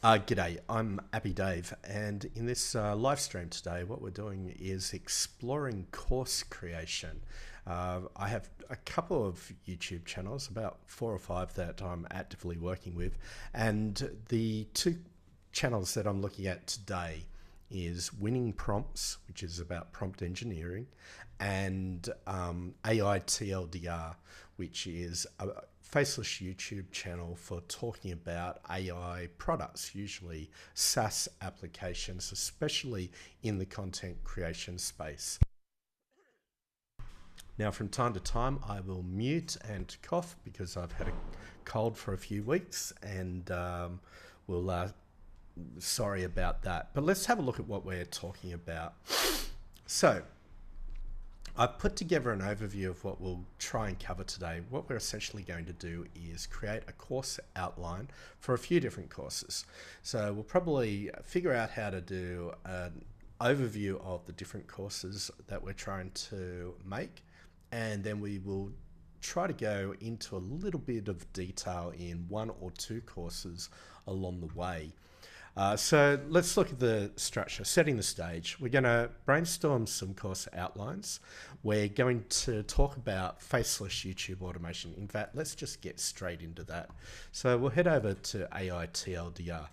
G'day, I'm Abby Dave, and in this live stream today, what we're doing is exploring course creation. I have a couple of YouTube channels, about 4 or 5 that I'm actively working with, and the two channels that I'm looking at today is Winning Prompts, which is about prompt engineering, and AI TLDR, which is a faceless YouTube channel for talking about AI products, usually SaaS applications, especially in the content creation space. Now, from time to time, I will mute and cough because I've had a cold for a few weeks, and we'll sorry about that. But let's have a look at what we're talking about. So, I've put together an overview of what we'll try and cover today. What we're essentially going to do is create a course outline for a few different courses. So we'll probably figure out how to do an overview of the different courses that we're trying to make, and then we will try to go into a little bit of detail in 1 or 2 courses along the way. So let's look at the structure, setting the stage. We're going to brainstorm some course outlines. We're going to talk about faceless YouTube automation. In fact, let's just get straight into that. So we'll head over to AI TLDR.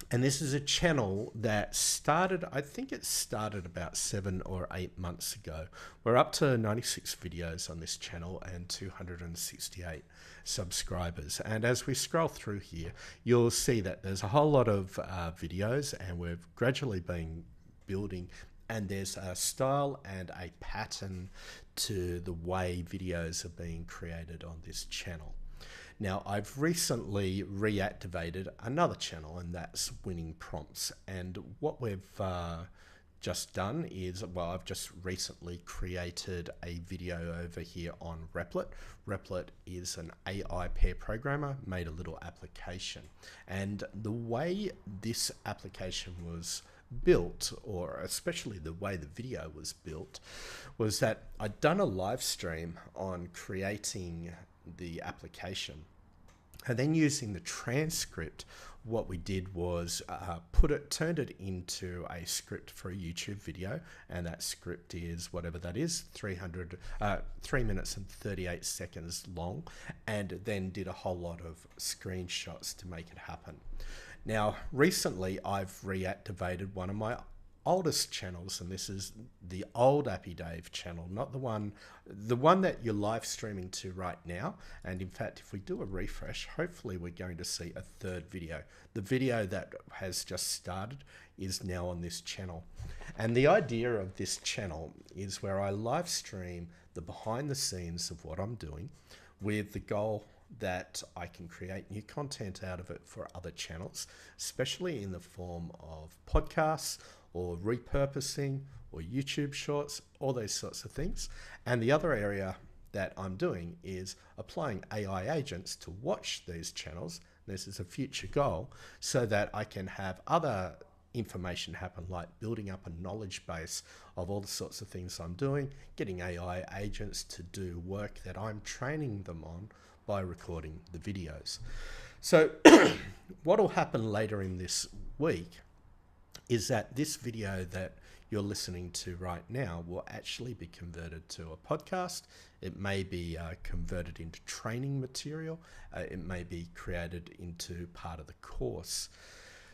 And this is a channel that started, I think it started about 7 or 8 months ago. We're up to 96 videos on this channel and 268 subscribers. And as we scroll through here, you'll see that there's a whole lot of videos, and we've gradually been building, and there's a style and a pattern to the way videos are being created on this channel. Now, I've recently reactivated another channel, and that's Winning Prompts. And what we've just done is, well, I've just recently created a video over here on Replit. Replit is an AI pair programmer, made a little application. And the way this application was built, or especially the way the video was built, was that I'd done a live stream on creating the application, and then using the transcript, what we did was turned it into a script for a YouTube video, and that script is whatever that is, 3 minutes and 38 seconds long, and then did a whole lot of screenshots to make it happen. Now, recently I've reactivated one of my oldest channels, and this is the old Appy Dave channel, not the one that you're live streaming to right now. And in fact, if we do a refresh, hopefully we're going to see a third video. The video that has just started is now on this channel. And the idea of this channel is where I live stream the behind the scenes of what I'm doing, with the goal that I can create new content out of it for other channels, especially in the form of podcasts or repurposing or YouTube shorts, all those sorts of things. And the other area that I'm doing is applying AI agents to watch these channels. This is a future goal, so that I can have other information happen, like building up a knowledge base of all the sorts of things I'm doing, getting AI agents to do work that I'm training them on by recording the videos. So what will happen later in this week is that this video that you're listening to right now will actually be converted to a podcast. It may be converted into training material. It may be created into part of the course.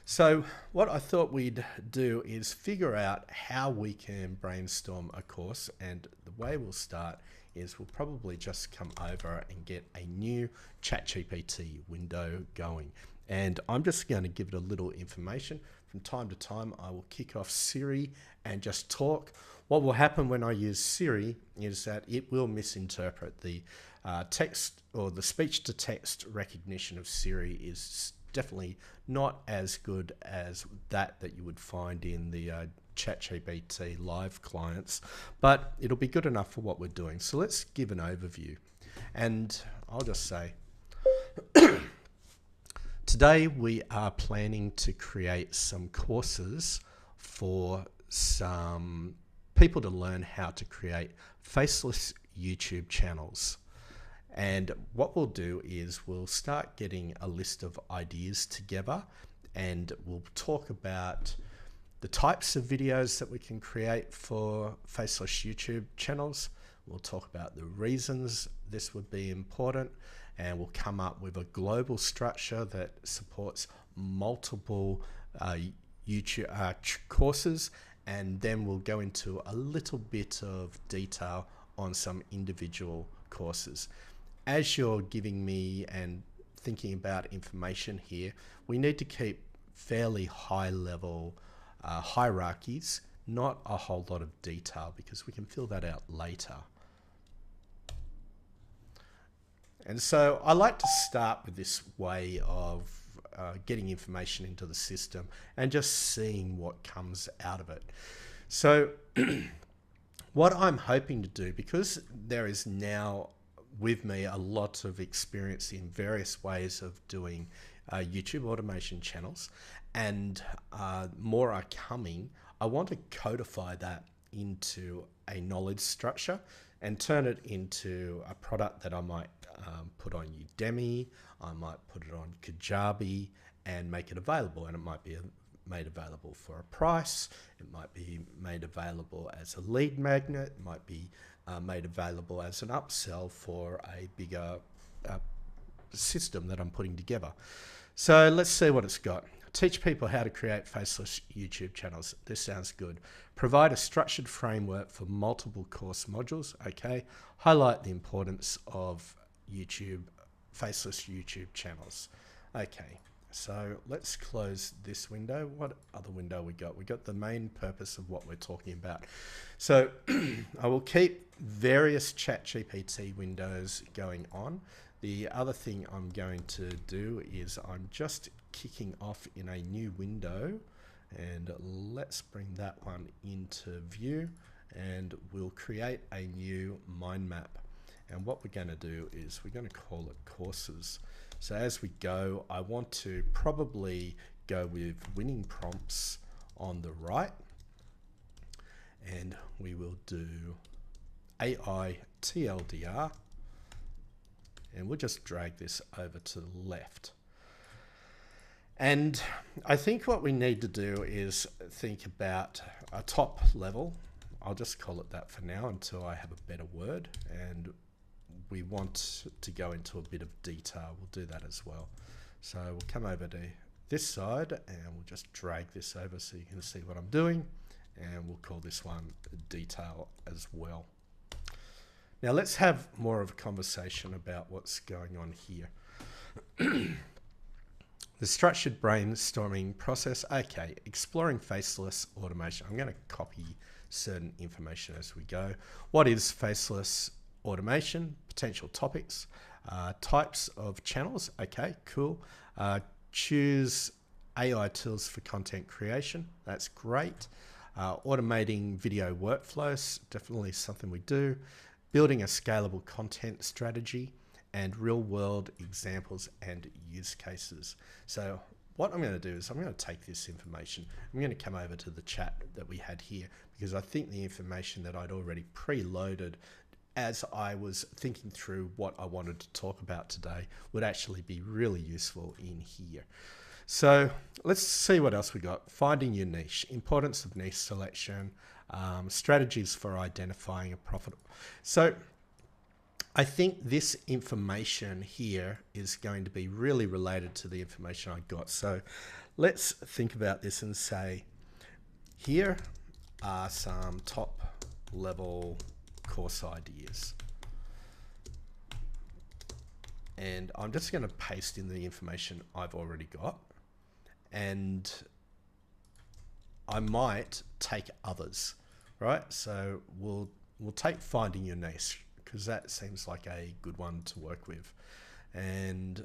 So what I thought we'd do is figure out how we can brainstorm a course, and the way we'll start is we'll probably just come over and get a new ChatGPT window going. And I'm just going to give it a little information. From time to time, I will kick off Siri and just talk. What will happen when I use Siri is that it will misinterpret the text, or the speech-to-text recognition of Siri is definitely not as good as that you would find in the ChatGPT live clients, but it'll be good enough for what we're doing. So let's give an overview. And I'll just say, today we are planning to create some courses for some people to learn how to create faceless YouTube channels. And what we'll do is we'll start getting a list of ideas together, and we'll talk about the types of videos that we can create for faceless YouTube channels. We'll talk about the reasons this would be important, and we'll come up with a global structure that supports multiple YouTube courses, and then we'll go into a little bit of detail on some individual courses. As you're giving me and thinking about information here, we need to keep fairly high level hierarchies, not a whole lot of detail, because we can fill that out later. And so I like to start with this way of getting information into the system and just seeing what comes out of it. So what I'm hoping to do, because there is now with me a lot of experience in various ways of doing YouTube automation channels, and more are coming, I want to codify that into a knowledge structure and turn it into a product that I might put on Udemy, I might put it on Kajabi and make it available. And it might be made available for a price, it might be made available as a lead magnet, it might be made available as an upsell for a bigger system that I'm putting together. So let's see what it's got. Teach people how to create faceless YouTube channels. This sounds good. Provide a structured framework for multiple course modules. Okay. Highlight the importance of faceless YouTube channels. Okay. So let's close this window. What other window we got? We got the main purpose of what we're talking about. So I will keep various ChatGPT windows going on. The other thing I'm going to do is I'm just kicking off in a new window, and let's bring that one into view, and we'll create a new mind map. And what we're going to do is we're going to call it courses. So as we go, I want to probably go with winning prompts on the right, and we will do AI TLDR, and we'll just drag this over to the left. And I think what we need to do is think about a top level. I'll just call it that for now until I have a better word, and we want to go into a bit of detail. We'll do that as well. So we'll come over to this side and we'll just drag this over so you can see what I'm doing, and we'll call this one detail as well. Now let's have more of a conversation about what's going on here. The structured brainstorming process. Okay, exploring faceless automation. I'm going to copy certain information as we go. What is faceless automation? Potential topics, types of channels. Okay, cool. Choose AI tools for content creation. That's great. Automating video workflows, definitely something we do. Building a scalable content strategy, and real world examples and use cases. So what I'm going to do is I'm going to take this information, I'm going to come over to the chat that we had here, because I think the information that I'd already preloaded as I was thinking through what I wanted to talk about today would actually be really useful in here. So let's see what else we got. Finding your niche, importance of niche selection, strategies for identifying a profitable. So I think this information here is going to be really related to the information I got. So let's think about this and say, here are some top level course ideas. And I'm just going to paste in the information I've already got. And I might take others, right? So we'll take finding your niche, because that seems like a good one to work with. And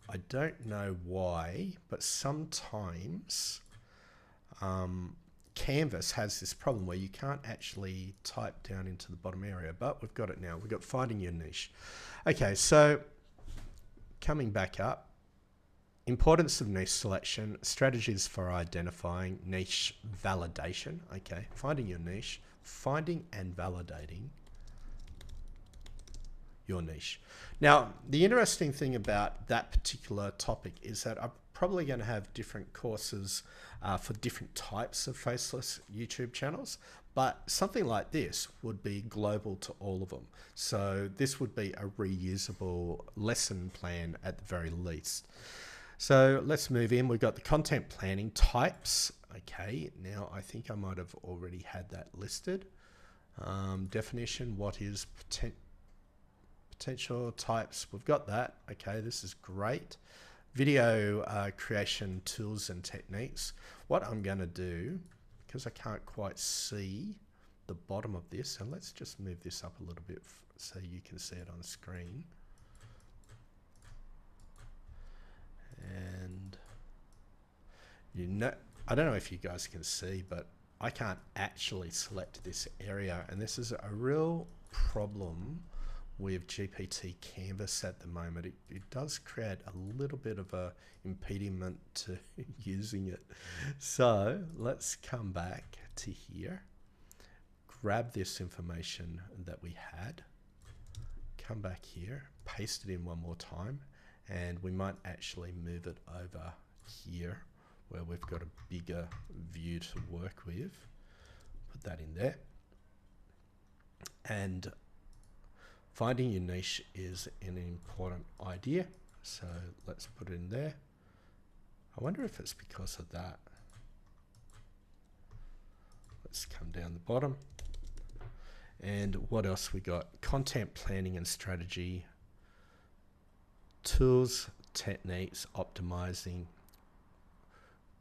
I don't know why, but sometimes Canvas has this problem where you can't actually type down into the bottom area, but we've got it now. We've got finding your niche. Okay, so coming back up, importance of niche selection, strategies for identifying niche validation. Okay, finding your niche, finding and validating your niche. Now, the interesting thing about that particular topic is that I'm probably going to have different courses for different types of faceless YouTube channels, but something like this would be global to all of them. So this would be a reusable lesson plan at the very least. So let's move in. We've got the content planning types. Okay, now I think I might have already had that listed. Definition, what is potential types? We've got that. Okay, this is great. Video creation tools and techniques. What I'm going to do, because I can't quite see the bottom of this, and let's just move this up a little bit so you can see it on the screen. And you know, I don't know if you guys can see, but I can't actually select this area, and this is a real problem with GPT Canvas at the moment. It does create a little bit of a impediment to using it. So let's come back to here, grab this information that we had, come back here, paste it in one more time, and we might actually move it over here where we've got a bigger view to work with. Put that in there. And finding your niche is an important idea. So let's put it in there. I wonder if it's because of that. Let's come down the bottom. And what else we got? Content planning and strategy, tools, techniques, optimizing,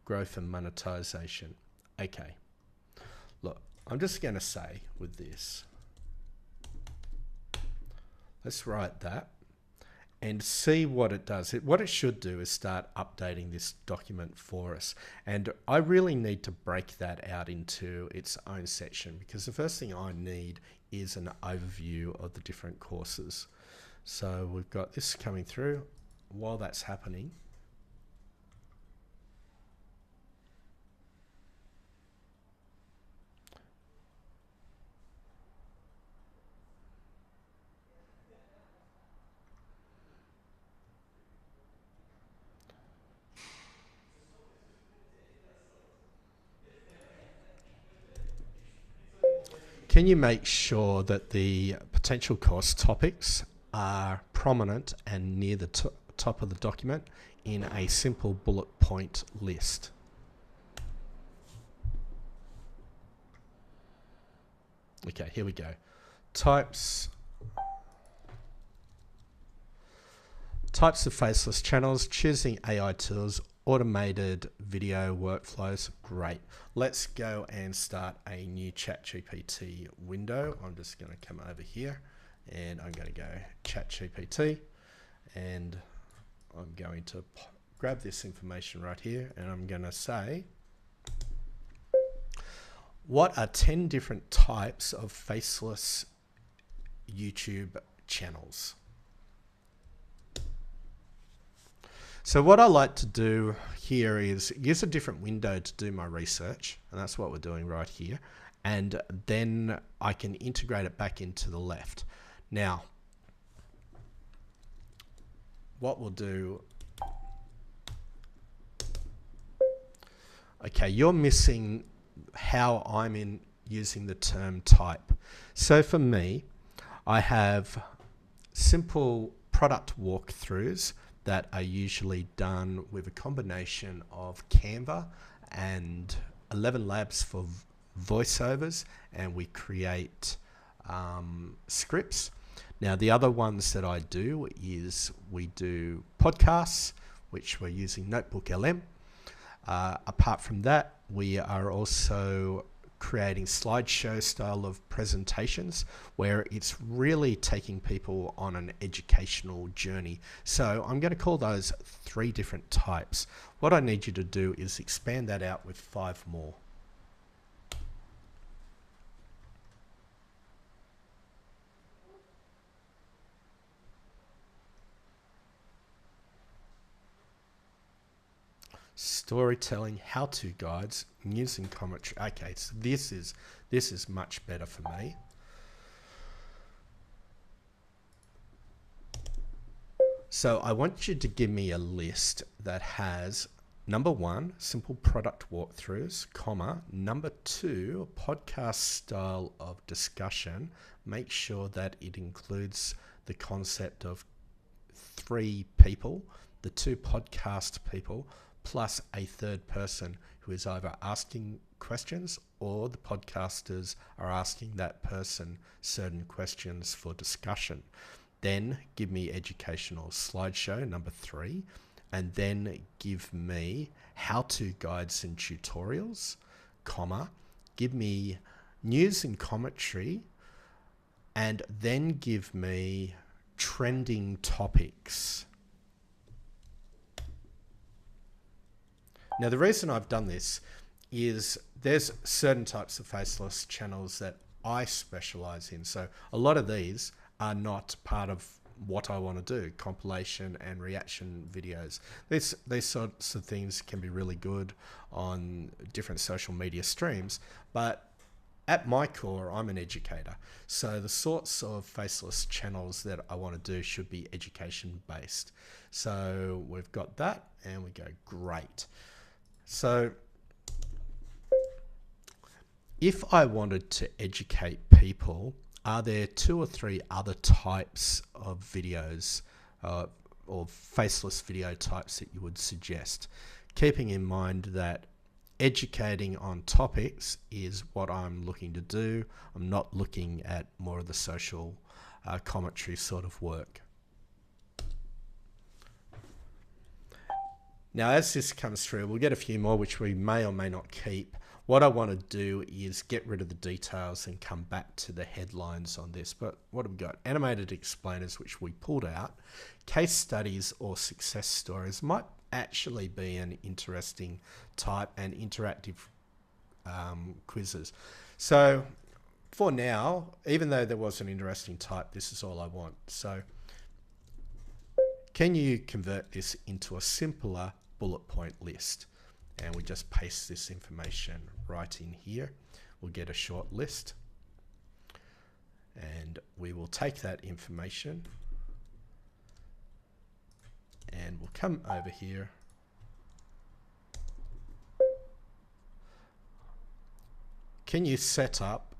growth and monetization. Okay, look, I'm just going to say with this, let's write that and see what it does. What it should do is start updating this document for us. And I really need to break that out into its own section, because the first thing I need is an overview of the different courses. So we've got this coming through. While that's happening, can you make sure that the potential course topics are prominent and near the top of the document in a simple bullet point list? Okay, here we go. Types of faceless channels, choosing AI tools, automated video workflows. Great. Let's go and start a new ChatGPT window. I'm just going to come over here and I'm going to go ChatGPT, and I'm going to grab this information right here, and I'm going to say, what are 10 different types of faceless YouTube channels? So what I like to do here is use a different window to do my research, and that's what we're doing right here. And then I can integrate it back into the left. Now, what we'll do, okay, you're missing how I'm using the term type. So for me, I have simple product walkthroughs that are usually done with a combination of Canva and 11 Labs for voiceovers, and we create scripts. Now, the other ones that I do is we do podcasts, which we're using Notebook LM. Apart from that, we are also creating slideshow style of presentations where it's really taking people on an educational journey. So I'm going to call those 3 different types. What I need you to do is expand that out with 5 more. Storytelling, how-to guides, news and commentary. Okay, so this is much better for me. So I want you to give me a list that has number 1, simple product walkthroughs, comma, number 2, podcast style of discussion. Make sure that it includes the concept of 3 people, the 2 podcast people, plus a third person who is either asking questions or the podcasters are asking that person certain questions for discussion. Then give me educational slideshow, number 3, and then give me how-to guides and tutorials, comma, give me news and commentary, and then give me trending topics. Now, the reason I've done this is there's certain types of faceless channels that I specialize in. So a lot of these are not part of what I want to do, compilation and reaction videos. These sorts of things can be really good on different social media streams, but at my core, I'm an educator. So the sorts of faceless channels that I want to do should be education based. So we've got that and we go, great. So if I wanted to educate people, are there 2 or 3 other types of videos or faceless video types that you would suggest? Keeping in mind that educating on topics is what I'm looking to do. I'm not looking at more of the social commentary sort of work. Now, as this comes through, we'll get a few more which we may or may not keep. What I want to do is get rid of the details and come back to the headlines on this. But what have we got? Animated explainers, which we pulled out. Case studies or success stories might actually be an interesting type, and interactive quizzes. So for now, even though there was an interesting type, this is all I want. So can you convert this into a simpler bullet point list? And we just paste this information right in here. We'll get a short list and we will take that information and we'll come over here. Can you set up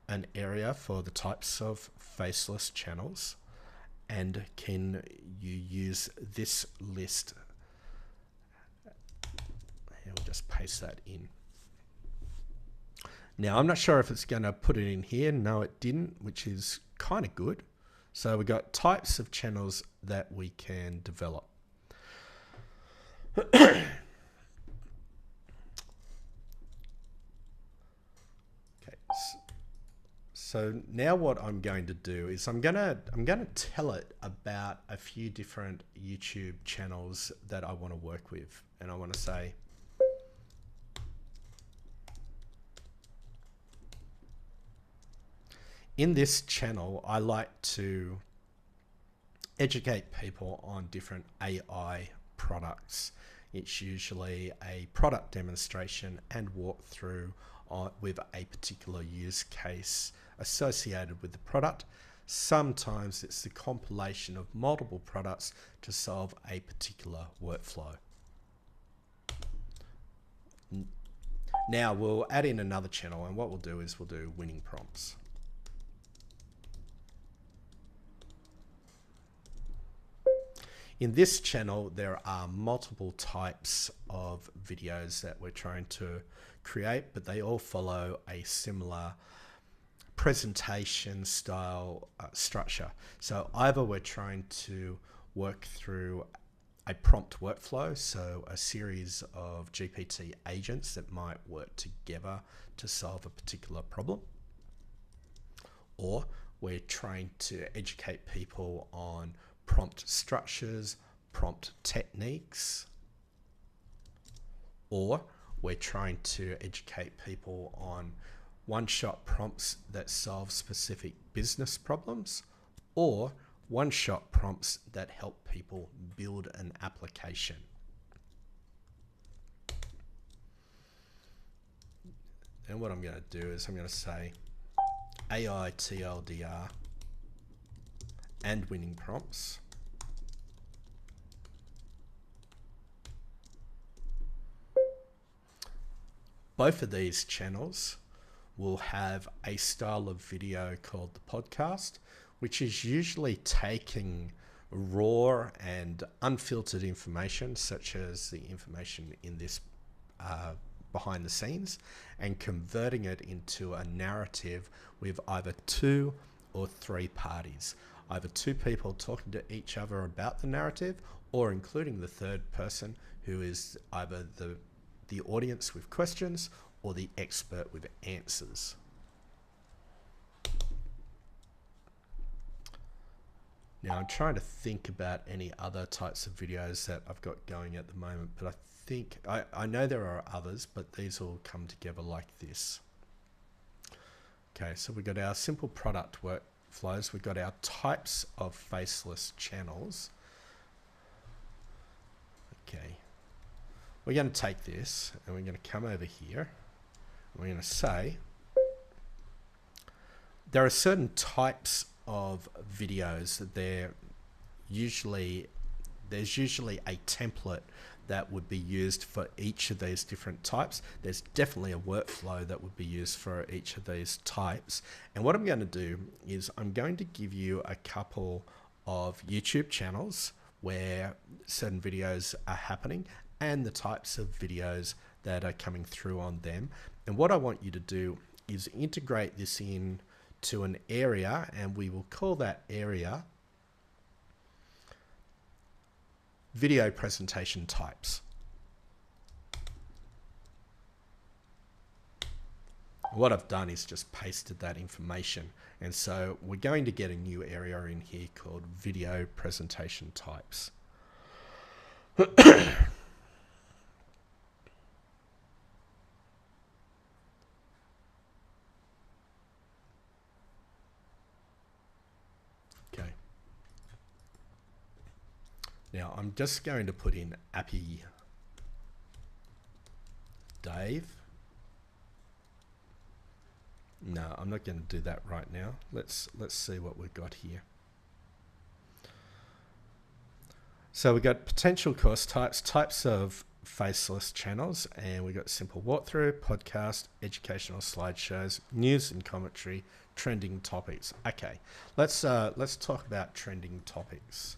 an area for the types of faceless channels? And can you use this list? And we'll just paste that in. Now, I'm not sure if it's going to put it in here. No, it didn't, which is kind of good. So we've got types of channels that we can develop. Okay, so now what I'm going to do is I'm going to tell it about a few different YouTube channels that I want to work with, and I want to say, in this channel, I like to educate people on different AI products. It's usually a product demonstration and walkthrough with a particular use case associated with the product. Sometimes it's the compilation of multiple products to solve a particular workflow. Now we'll add in another channel, and what we'll do is we'll do winning prompts. In this channel, there are multiple types of videos that we're trying to create, but they all follow a similar presentation style structure. So either we're trying to work through a prompt workflow, so a series of GPT agents that might work together to solve a particular problem, or we're trying to educate people on prompt structures, prompt techniques, or we're trying to educate people on one-shot prompts that solve specific business problems, or one-shot prompts that help people build an application. And what I'm going to do is I'm going to say AI TLDR and winning prompts. both of these channels will have a style of video called the podcast, which is usually taking raw and unfiltered information, such as the information in this behind the scenes, and converting it into a narrative with either 2 or 3 parties, either 2 people talking to each other about the narrative, or including the third person, who is either the audience with questions or the expert with answers. Now I'm trying to think about any other types of videos that I've got going at the moment, but I know there are others, but these all come together like this. Okay, so we've got our simple product workflows. We've got our types of faceless channels. Okay, we're going to take this and we're going to come over here. And we're going to say there are certain types of videos that there's usually a template that would be used for each of these different types. There's definitely a workflow that would be used for each of these types. And what I'm going to do is I'm going to give you a couple of YouTube channels where certain videos are happening and the types of videos that are coming through on them. And what I want you to do is integrate this in to an area, and we will call that area video presentation types. What I've done is just pasted that information, and so we're going to get a new area in here called video presentation types. Now I'm just going to put in Appy Dave. No, I'm not going to do that right now. Let's see what we've got here. So we've got potential course types of faceless channels, and we've got simple walkthrough, podcast, educational slideshows, news and commentary, trending topics. Okay, let's talk about trending topics.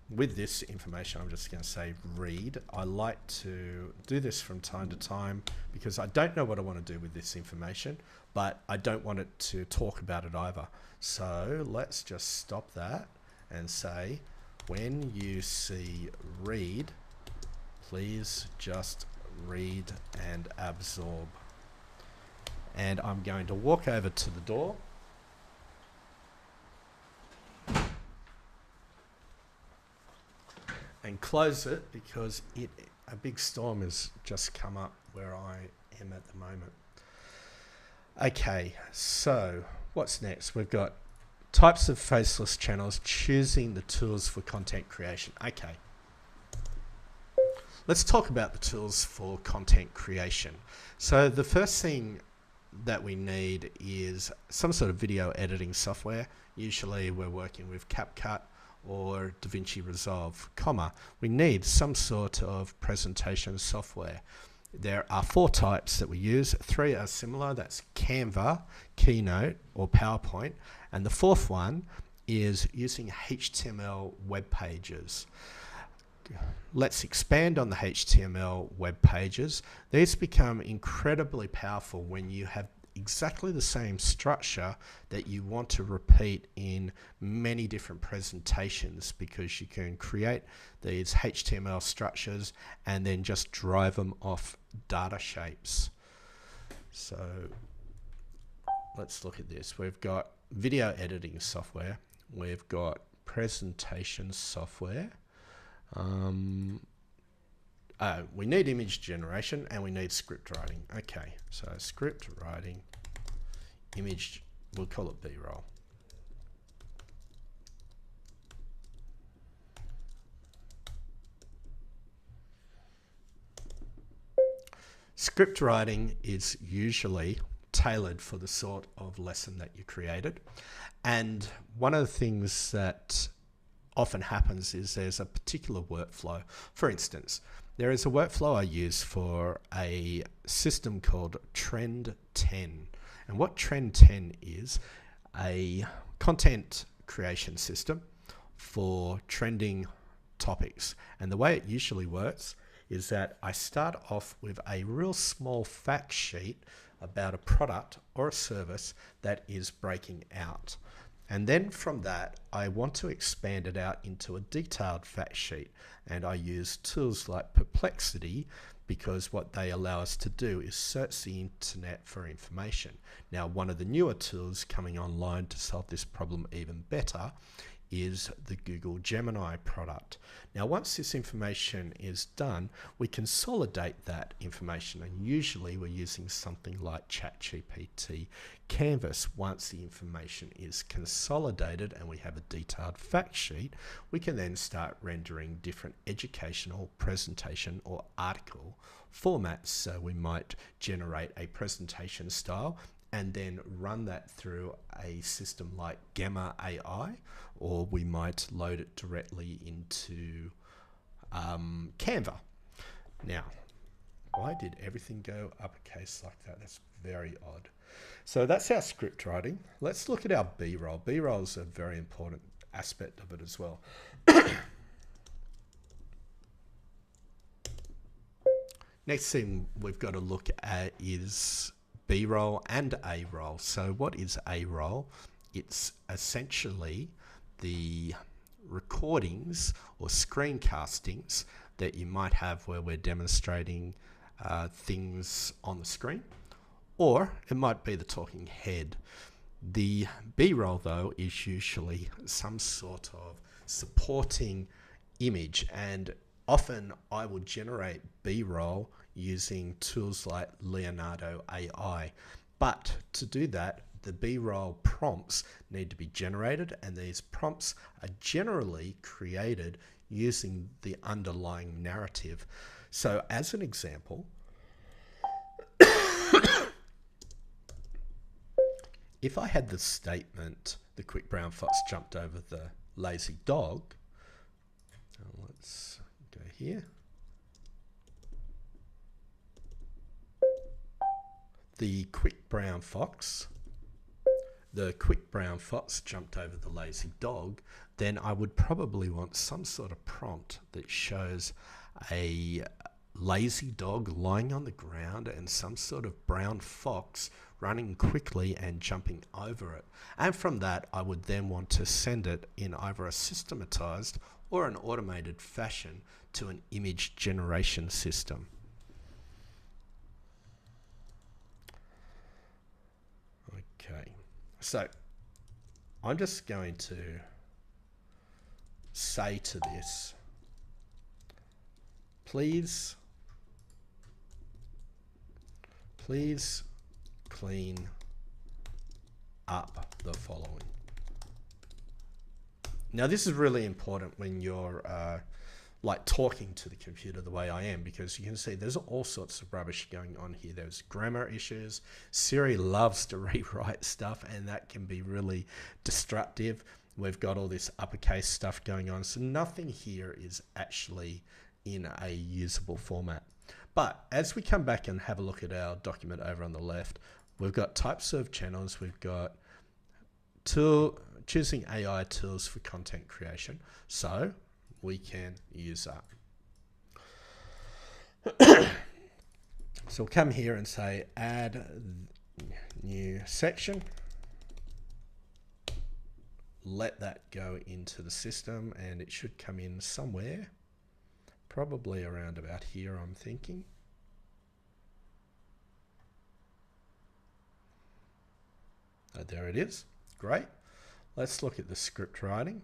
With this information, I'm just going to say read. I like to do this from time to time because I don't know what I want to do with this information, but I don't want it to talk about it either. So let's just stop that and say, when you see read, please just read and absorb. And I'm going to walk over to the door. And close it because a big storm has just come up where I am at the moment. Okay, so what's next? We've got types of faceless channels, choosing the tools for content creation. Okay, let's talk about the tools for content creation. So the first thing that we need is some sort of video editing software. Usually we're working with CapCut or DaVinci Resolve, we need some sort of presentation software. There are 4 types that we use. 3 are similar, that's Canva, Keynote, or PowerPoint. And the 4th one is using HTML web pages. Let's expand on the HTML web pages. These become incredibly powerful when you have exactly the same structure that you want to repeat in many different presentations, because you can create these HTML structures and then just drive them off data shapes. So let's look at this. We've got video editing software, we've got presentation software, we need image generation, and we need script writing. Okay, so script writing, image, we'll call it B-roll. Script writing is usually tailored for the sort of lesson that you created. And one of the things that often happens is there's a particular workflow. For instance, there is a workflow I use for a system called Trend 10. And what Trend 10 is, a content creation system for trending topics. And the way it usually works is that I start off with a real small fact sheet about a product or a service that is breaking out. And then from that, I want to expand it out into a detailed fact sheet. And I use tools like Perplexity because what they allow us to do is search the internet for information. Now, one of the newer tools coming online to solve this problem even better is the Google Gemini product. Now, once this information is done, we consolidate that information, and usually we're using something like ChatGPT Canvas. Once the information is consolidated and we have a detailed fact sheet, we can then start rendering different educational, presentation, or article formats. So we might generate a presentation style and then run that through a system like Gamma AI, or we might load it directly into Canva. Now, why did everything go uppercase like that? That's very odd. So that's our script writing. Let's look at our B-roll. B-roll is a very important aspect of it as well. Next thing we've got to look at is B-roll and A-roll. So what is A-roll? It's essentially the recordings or screencastings that you might have where we're demonstrating things on the screen, or it might be the talking head. The B-roll though is usually some sort of supporting image, and often I will generate B-roll using tools like Leonardo AI. But to do that, the B-roll prompts need to be generated, and these prompts are generally created using the underlying narrative. So as an example, if I had the statement, the quick brown fox jumped over the lazy dog, let's go here. The quick brown fox jumped over the lazy dog, then I would probably want some sort of prompt that shows a lazy dog lying on the ground and some sort of brown fox running quickly and jumping over it. And from that, I would then want to send it in either a systematized or an automated fashion to an image generation system. Okay, so I'm just going to say to this, please clean up the following. Now this is really important when you're like talking to the computer the way I am, because you can see there's all sorts of rubbish going on here. There's grammar issues. Siri loves to rewrite stuff, and that can be really destructive. We've got all this uppercase stuff going on, so nothing here is actually in a usable format. But as we come back and have a look at our document over on the left, we've got types of channels. We've got choosing AI tools for content creation. So we can use that. So we'll come here and say add new section. Let that go into the system, and it should come in somewhere, probably around about here, I'm thinking. There it is. Great. Let's look at the script writing.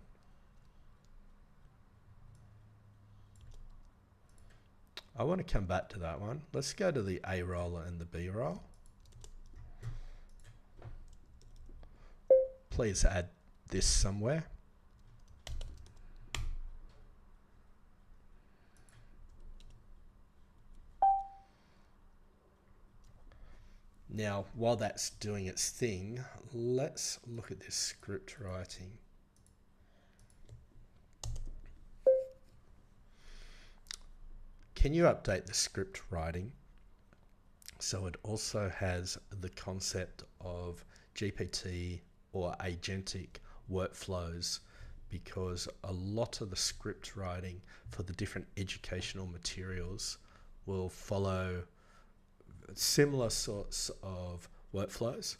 I want to come back to that one. Let's go to the A roll and the B roll. Please add this somewhere. Now, while that's doing its thing, let's look at this script writing. can you update the script writing so it also has the concept of GPT or agentic workflows, because a lot of the script writing for the different educational materials will follow similar sorts of workflows.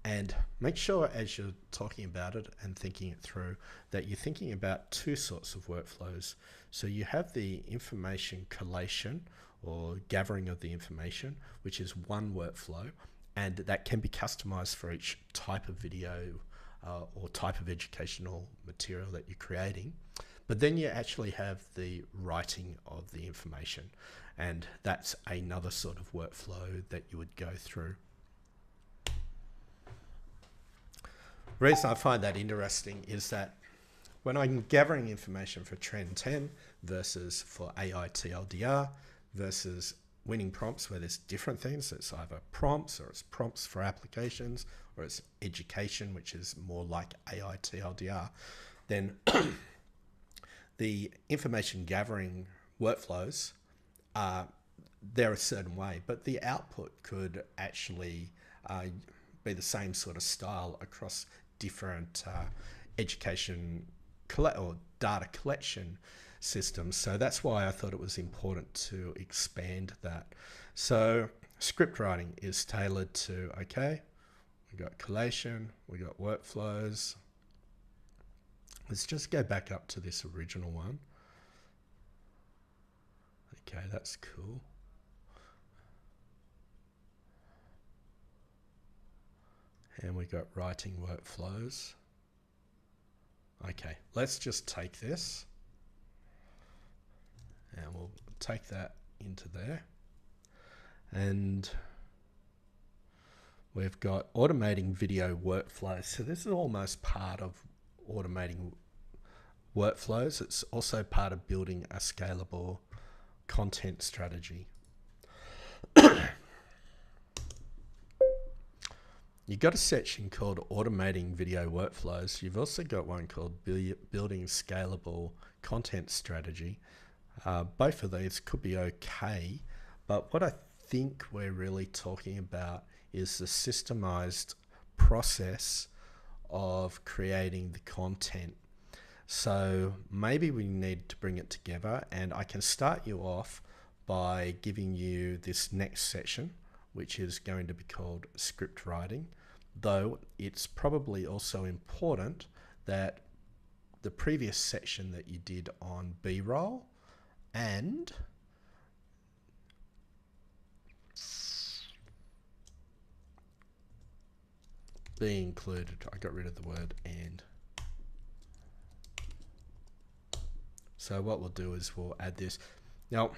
And make sure as you're talking about it and thinking it through that you're thinking about two sorts of workflows. So you have the information collation or gathering of the information, which is one workflow, and that can be customized for each type of video or type of educational material that you're creating. But then you actually have the writing of the information, and that's another sort of workflow that you would go through. The reason I find that interesting is that when I'm gathering information for Trend 10 versus for AI TLDR versus winning prompts, where there's different things, it's either prompts or it's prompts for applications or it's education, which is more like AI TLDR, then the information gathering workflows they're a certain way, but the output could actually be the same sort of style across different education or data collection systems. So that's why I thought it was important to expand that. So script writing is tailored to, okay, we got collation, we got workflows. Let's just go back up to this original one. Okay, that's cool. And we got writing workflows. Okay, let's just take this and we'll take that into there. And we've got automating video workflows. So this is almost part of automating workflows. It's also part of building a scalable content strategy. You've got a section called automating video workflows. You've also got one called building scalable content strategy. Both of these could be okay, but what I think we're really talking about is the systemized process of creating the content. So maybe we need to bring it together, and I can start you off by giving you this next section, which is going to be called script writing, though it's probably also important that the previous section that you did on B-roll and be included. I got rid of the word and. So what we'll do is we'll add this. Now,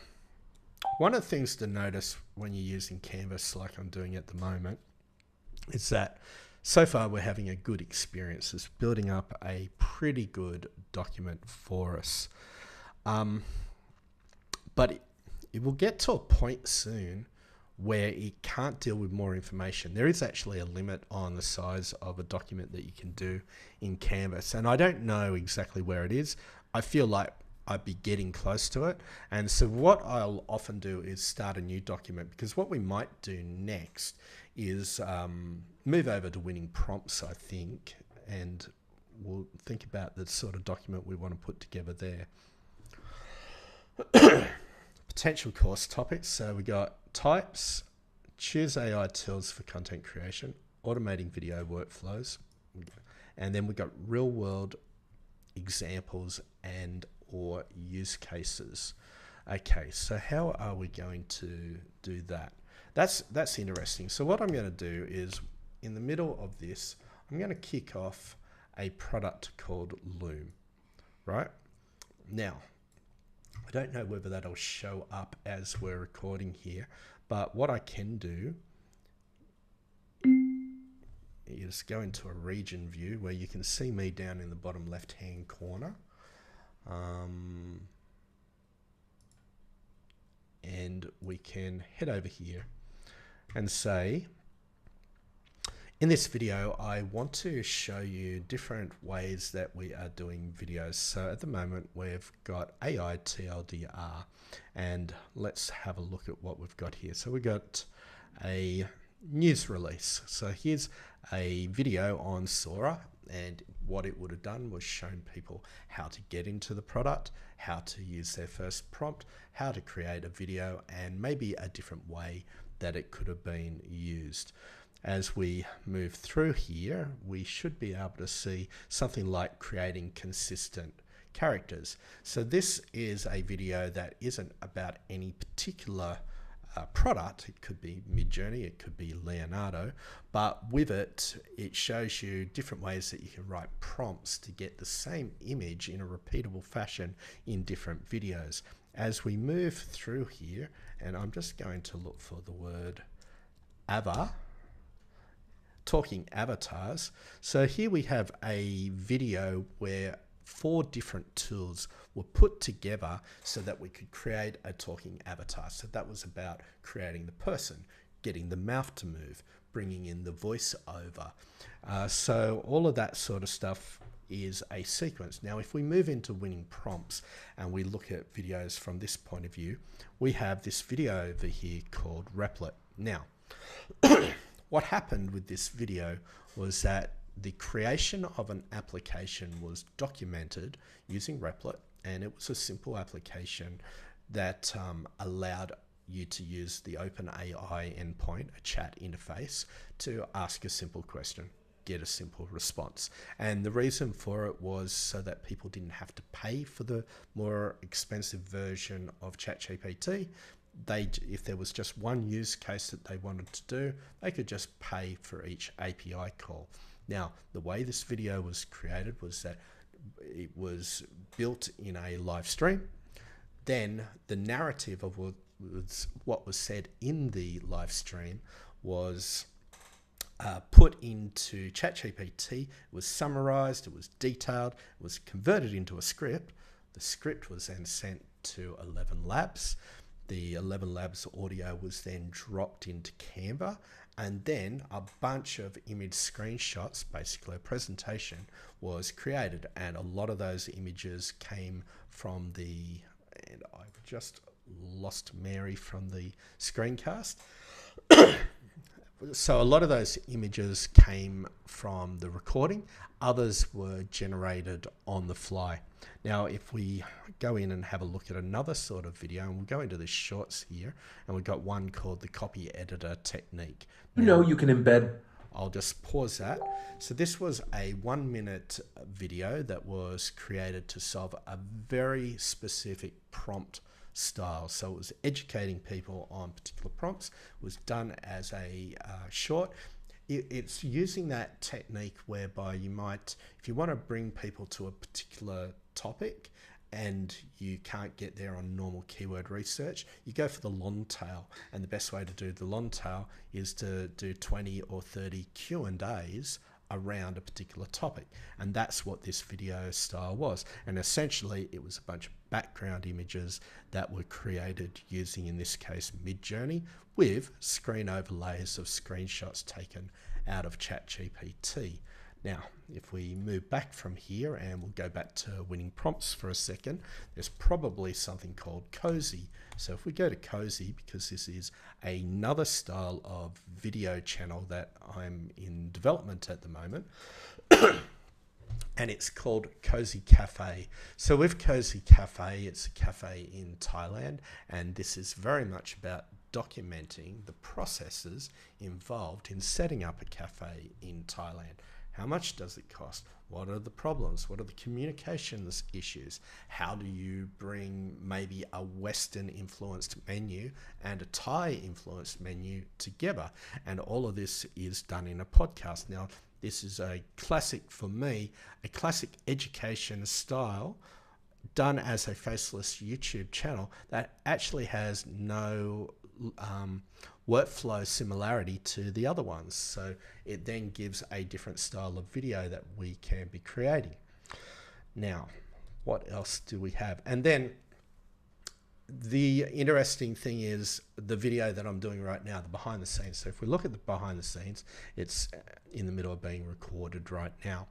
one of the things to notice when you're using Canvas like I'm doing at the moment is that so far we're having a good experience. It's building up a pretty good document for us. But it will get to a point soon where it can't deal with more information. There is actually a limit on the size of a document that you can do in Canvas, and I don't know exactly where it is. I feel like I'd be getting close to it. And so what I'll often do is start a new document, because what we might do next is move over to winning prompts, I think, and we'll think about the sort of document we want to put together there. Potential course topics. So we got types, choose AI tools for content creation, automating video workflows, and then we got real world examples and or use cases. Okay, so how are we going to do that? That's interesting. So what I'm going to do is, in the middle of this, I'm going to kick off a product called Loom, right? Now, I don't know whether that'll show up as we're recording here, but what I can do is go into a region view where you can see me down in the bottom left-hand corner. And we can head over here and say, In this video, I want to show you different ways that we are doing videos. So at the moment, we've got AI TLDR, and let's have a look at what we've got here. So we've got a news release. So here's a video on Sora, and what it would have done was shown people how to get into the product, how to use their first prompt, how to create a video, and maybe a different way that it could have been used. As we move through here, we should be able to see something like creating consistent characters. So this is a video that isn't about any particular product. It could be Midjourney, it could be Leonardo, but with it, it shows you different ways that you can write prompts to get the same image in a repeatable fashion in different videos. As we move through here, and I'm just going to look for the word talking avatars. So here we have a video where 4 different tools were put together so that we could create a talking avatar. So that was about creating the person, getting the mouth to move, bringing in the voice over. So all of that sort of stuff is a sequence. Now, if we move into winning prompts and we look at videos from this point of view, we have this video over here called Replit. Now, what happened with this video was that the creation of an application was documented using Replit, and it was a simple application that allowed you to use the OpenAI endpoint, a chat interface, to ask a simple question, get a simple response. And the reason for it was so that people didn't have to pay for the more expensive version of ChatGPT. If there was just one use case that they wanted to do, they could just pay for each API call. Now, the way this video was created was that it was built in a live stream. Then the narrative of what was said in the live stream was put into ChatGPT. It was summarized, it was detailed, it was converted into a script. The script was then sent to 11 Labs. The 11 Labs audio was then dropped into Canva, and then a bunch of image screenshots, basically a presentation, was created. And a lot of those images came from and I've just lost Mary from the screencast. So a lot of those images came from the recording. Others were generated on the fly. Now, if we go in and have a look at another sort of video, and we'll go into the shorts here, and we've got one called the copy editor technique. Now, you can embed. I'll just pause that. So this was a 1-minute video that was created to solve a very specific prompt style. So it was educating people on particular prompts. It was done as a short. It's using that technique whereby you might, if you want to bring people to a particular topic and you can't get there on normal keyword research, you go for the long tail. And the best way to do the long tail is to do 20 or 30 Q&As around a particular topic. And that's what this video style was. And essentially it was a bunch of background images that were created using, in this case, Midjourney, with screen overlays of screenshots taken out of ChatGPT. Now, if we move back from here and we'll go back to winning prompts for a second, there's probably something called Cozy. So if we go to Cozy, because this is another style of video channel that I'm in development at the moment, and it's called Cozy Cafe. So with Cozy Cafe, it's a cafe in Thailand, and this is very much about documenting the processes involved in setting up a cafe in Thailand. How much does it cost? What are the problems? What are the communications issues? How do you bring maybe a Western influenced menu and a Thai influenced menu together? And all of this is done in a podcast. Now, this is a classic for me, a classic education style done as a faceless YouTube channel that actually has no workflow similarity to the other ones. So it then gives a different style of video that we can be creating. Now, what else do we have? And then the interesting thing is the video that I'm doing right now, the behind the scenes. So if we look at the behind the scenes, it's in the middle of being recorded right now.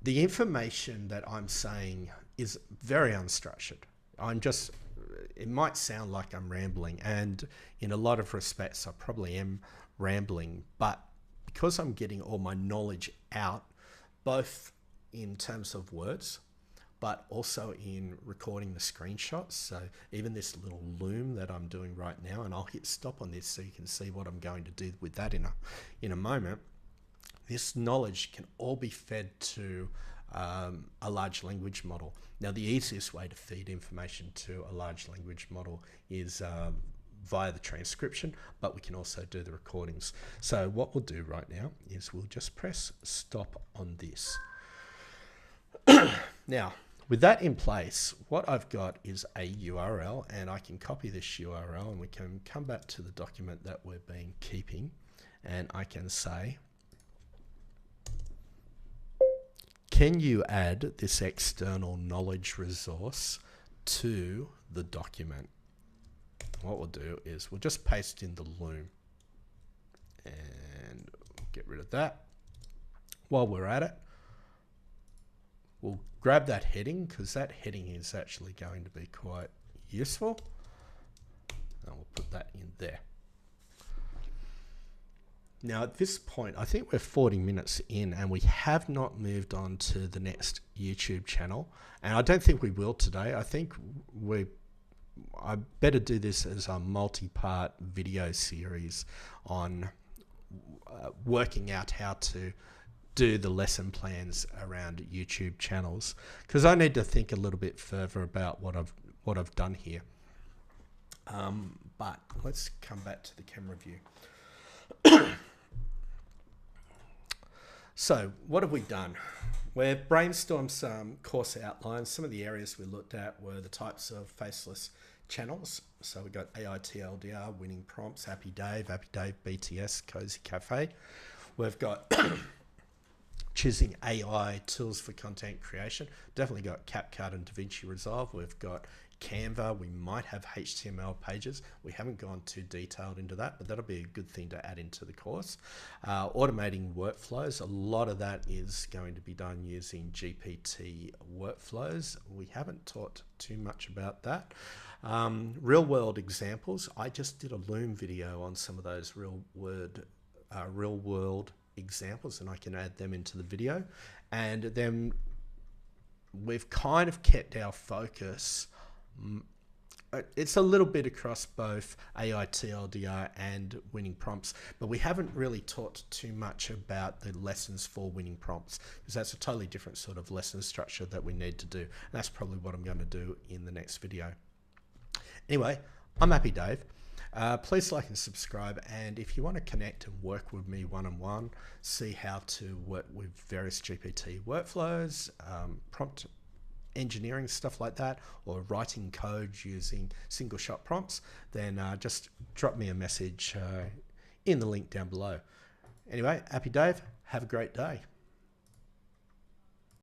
The information that I'm saying is very unstructured. It might sound like I'm rambling, and in a lot of respects I probably am rambling, but because I'm getting all my knowledge out, both in terms of words, but also in recording the screenshots. So even this little loom that I'm doing right now, and I'll hit stop on this so you can see what I'm going to do with that in a moment. This knowledge can all be fed to a large language model. Now, the easiest way to feed information to a large language model is via the transcription, but we can also do the recordings. So what we'll do right now is we'll just press stop on this. Now, with that in place, what I've got is a URL, and I can copy this URL, and we can come back to the document that we've been keeping, and I can say, can you add this external knowledge resource to the document? What we'll do is we'll just paste in the loom and get rid of that. While we're at it, we'll grab that heading, because that heading is actually going to be quite useful. And we'll put that in there. Now at this point, I think we're 40 minutes in and we have not moved on to the next YouTube channel. And I don't think we will today. I think I better do this as a multi-part video series on working out how to do the lesson plans around YouTube channels, because I need to think a little bit further about what I've done here. But let's come back to the camera view. So what have we done? We've brainstormed some course outlines. Some of the areas we looked at were the types of faceless channels. So we got AI TLDR, winning prompts, Happy Dave, BTS, Cozy Cafe. We've got choosing AI tools for content creation. Definitely got CapCut and DaVinci Resolve. We've got Canva. We might have HTML pages. We haven't gone too detailed into that, but that'll be a good thing to add into the course. Automating workflows. A lot of that is going to be done using GPT workflows. We haven't taught too much about that. Real world examples. I just did a Loom video on some of those real world examples, and I can add them into the video. And then we've kind of kept our focus. It's a little bit across both AI TLDR and winning prompts, but we haven't really talked too much about the lessons for winning prompts, because that's a totally different sort of lesson structure that we need to do. And that's probably what I'm going to do in the next video. Anyway, I'm Happy Dave. Please like and subscribe, and if you want to connect and work with me one-on-one, see how to work with various GPT workflows, prompt engineering, stuff like that, or writing code using single shot prompts, then just drop me a message in the link down below. Anyway, Happy Dave, have a great day.